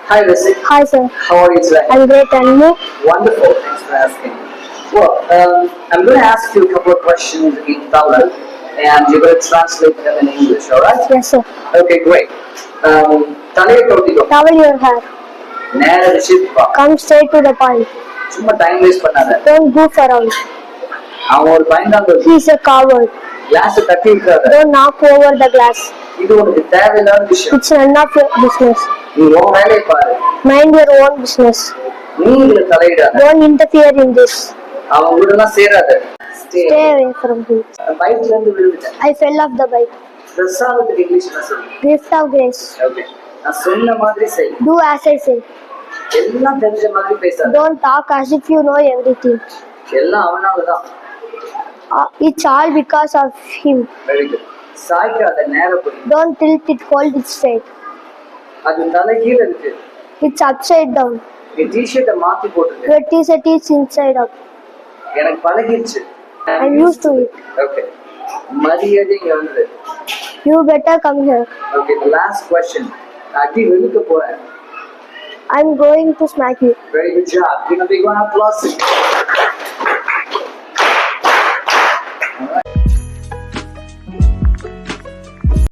Hi, Risik. Hi, sir. How are you today? I'm great, and you? Wonderful. Thanks for asking. Well, I'm going to ask you a couple of questions in Tamil, and you're going to translate them in English. All right? Yes, sir. Okay, great. தலையை தொட்டிக்கோ Towel your hair. நேர விஷயத்துக்கு வா Come straight to the point. சும்மா time waste பண்ணாத Don't goof around. அவன் ஒரு பயந்தாங்க He's a coward. Class தட்டி விட்டுறாத Don't knock over the glass. இது உனக்கு தேவையில்லாத விஷயம் It's none of your business. நீ உன் வேலையை பாரு Mind your own business. நீ இதுல தலையிடாத Don't interfere in this. அவன் கூட எல்லாம் சேராத Stay away from him. பைக்ல இருந்து விழுந்துட்டேன் I fell off the bike. பிரசாதத்துக்கு இங்கிலீஷ் என்ன சொல்லு Gift of grace. ஓகே நான் சொன்ன மாதிரி செய் Do as I say. எல்லாம் தெரிஞ்ச மாதிரி பேசாத Don't talk as if you know everything. எல்லாம் அவனாலதான் It's all because of him. Very good சாய்க்காத நேர போய் Don't tilt it, hold it straight. அது தலை கீழ இருக்கு It's upside down. நீ டிஷர்ட்டை மாத்தி போட்டுருக்கு Your t-shirt is inside up. எனக்கு பழகிருச்சு I'm used to it. Okay மரியாதை இங்க வந்து You better come here. Okay the last question அடி வெளுக்க போறேன் I'm going to smack you. very good job you know we gonna applause it